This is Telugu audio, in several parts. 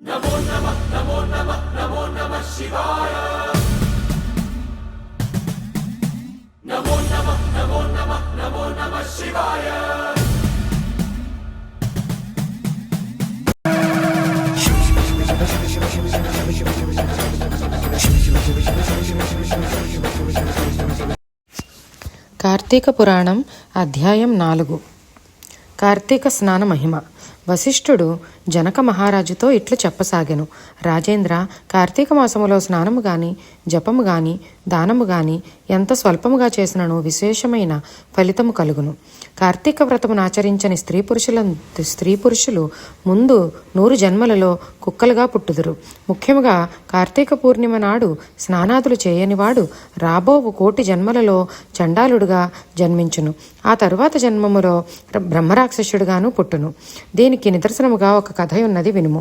నమో నమః నమో నమః నమో నమః శివాయ. నమో నమః నమో నమః నమో నమః శివాయ. కార్తీక పురాణం అధ్యాయం 4. కార్తీక స్నాన మహిమ. వశిష్ఠుడు జనక మహారాజుతో ఇట్లు చెప్పసాగెను. రాజేంద్ర, కార్తీక మాసములో స్నానము గాని జపము గాని దానము గాని ఎంత స్వల్పముగా చేసినను విశేషమైన ఫలితము కలుగును. కార్తీక వ్రతమును ఆచరించని స్త్రీ పురుషులు ముందు 100 జన్మలలో కుక్కలుగా పుట్టుదురు. ముఖ్యముగా కార్తీక పూర్ణిమ నాడు స్నానాదులు చేయనివాడు రాబో 1,000,000 జన్మలలో చండాలుడుగా జన్మించును. ఆ తరువాత జన్మములో బ్రహ్మరాక్షసుడుగాను పుట్టును. దీనికి నిదర్శనముగా ఒక కథ ఉన్నది, వినుము.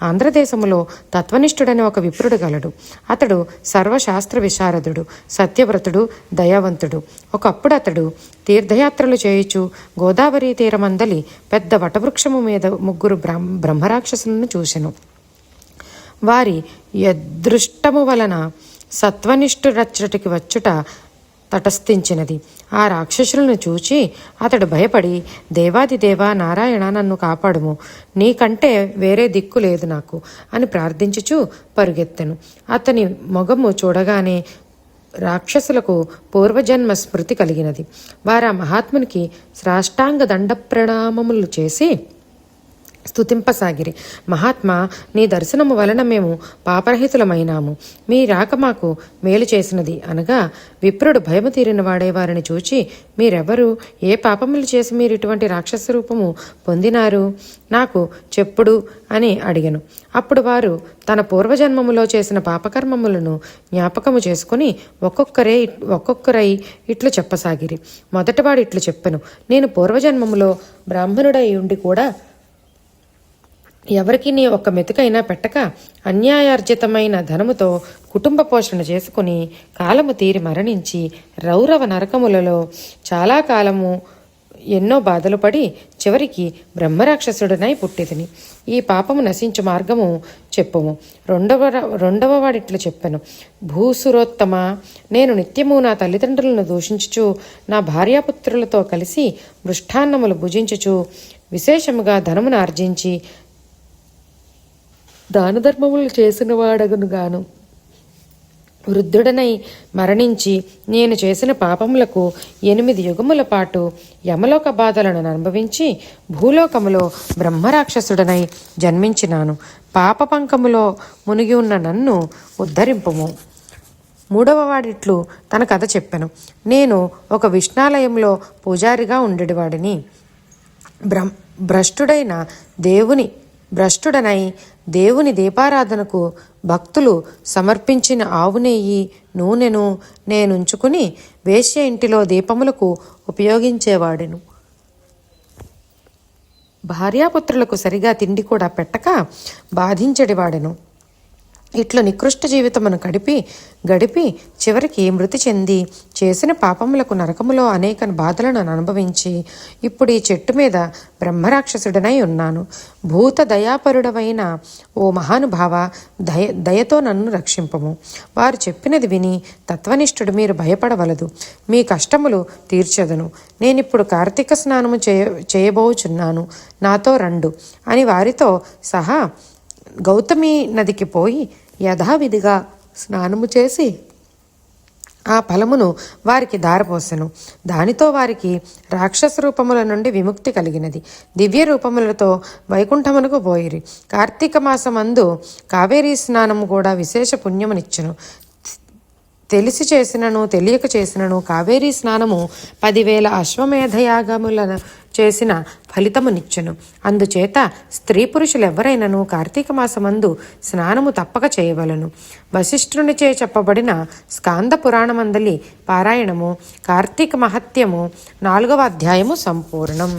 ఆంధ్రదేశములో తత్వనిష్ఠుడని ఒక విప్రుడు గలడు. అతడు సర్వశాస్త్ర విశారదుడు, సత్యవ్రతుడు, దయావంతుడు. ఒకప్పుడు అతడు తీర్థయాత్రలు చేయుచు గోదావరి తీరమందలి పెద్ద వటవృక్షము మీద 3 బ్రహ్మరాక్షసులను చూసెను. వారి యదృష్టము వలన సత్వనిష్ఠురచ్చటికి వచ్చుట తటస్థించినది. ఆ రాక్షసులను చూచి అతడు భయపడి, దేవాదిదేవా నారాయణ, నన్ను కాపాడుము, నీకంటే వేరే దిక్కు లేదు నాకు అని ప్రార్థించుచు పరుగెత్తెను. అతని మొగము చూడగానే రాక్షసులకు పూర్వజన్మ స్మృతి కలిగినది. వారు ఆ మహాత్మునికి సాష్టాంగ దండ ప్రణామములు చేసి స్తుతింపసాగిరి. మహాత్మా, నీ దర్శనము వలన మేము పాపరహితులమైనాము. మీ రాక మాకు మేలు చేసినది అనగా, విప్రుడు భయము తీరిన వాడే వారిని చూచి, మీరెవరు, ఏ పాపములు చేసి మీరు ఇటువంటి రాక్షస రూపము పొందినారు, నాకు చెప్పుడు అని అడిగను. అప్పుడు వారు తన పూర్వజన్మములో చేసిన పాపకర్మములను జ్ఞాపకము చేసుకుని ఒక్కొక్కరై ఇట్లు చెప్పసాగిరి. మొదటివాడు ఇట్లు చెప్పెను, నేను పూర్వజన్మములో బ్రాహ్మణుడై ఉండి కూడా ఎవరికి నీ ఒక్క మెతుకైనా పెట్టక అన్యాయార్జితమైన ధనముతో కుటుంబ పోషణ చేసుకుని కాలము తీరి మరణించి రౌరవ నరకములలో చాలా కాలము ఎన్నో బాధలు పడి చివరికి బ్రహ్మరాక్షసుడనై పుట్టితిని. ఈ పాపము నశించు మార్గము చెప్పుము. రెండవ వాడిట్లు చెప్పెను, భూసురోత్తమ, నేను నిత్యము నా తల్లిదండ్రులను దూషించుచు నా భార్యాపుత్రులతో కలిసి మృష్టాన్నములు భుజించుచు విశేషముగా ధనమును ఆర్జించి దానధర్మములు చేసిన వాడగునుగాను వృద్ధుడనై మరణించి నేను చేసిన పాపములకు 8 యుగముల పాటు యమలోక బాధలను అనుభవించి భూలోకములో బ్రహ్మరాక్షసుడనై జన్మించినాను. పాప పంకములో మునిగి ఉన్న నన్ను ఉద్ధరింపుము. మూడవ వాడిట్లు తన కథ చెప్పెను. నేను ఒక విష్ణాలయంలో పూజారిగా ఉండేవాడిని. భ్రష్టుడనై దేవుని దీపారాధనకు భక్తులు సమర్పించిన ఆవు నెయ్యి, నూనెను నేనుంచుకుని వేశ్య ఇంటిలో దీపములకు ఉపయోగించేవాడెను. భార్యాపుత్రులకు సరిగా తిండి కూడా పెట్టక బాధించడివాడెను. ఇట్లా నికృష్ట జీవితమును గడిపి చివరికి మృతి చెంది చేసిన పాపములకు నరకములో అనేక బాధలను అనుభవించి ఇప్పుడు ఈ చెట్టు మీద బ్రహ్మరాక్షసుడనై ఉన్నాను. భూత దయాపరుడవైన ఓ మహానుభావ, దయతో నన్ను రక్షింపము. వారు చెప్పినది విని తత్వనిష్ఠుడు, మీరు భయపడవలదు, మీ కష్టములు తీర్చదను. నేనిప్పుడు కార్తీక స్నానము చేయబోచున్నాను, నాతో రండు అని వారితో సహా గౌతమి నదికి పోయి యథావిధిగా స్నానము చేసి ఆ ఫలమును వారికి దారపోసెను. దానితో వారికి రాక్షస రూపముల నుండి విముక్తి కలిగినది. దివ్య రూపములతో వైకుంఠమునకు పోయిరి. కార్తీక మాసమందు కావేరీ స్నానము కూడా విశేష పుణ్యమునిచ్చును. తెలిసి చేసినను తెలియక చేసినను కావేరీ స్నానము 10,000 అశ్వమేధయాగములను చేసిన ఫలితమునిచ్చును. అందుచేత స్త్రీ పురుషులెవ్వరైనను కార్తీక మాసమందు స్నానము తప్పక చేయవలను. వశిష్ఠునిచే చెప్పబడిన స్కాంద పురాణమందలి పారాయణము కార్తీక మహత్యము 4వ అధ్యాయము సంపూర్ణం.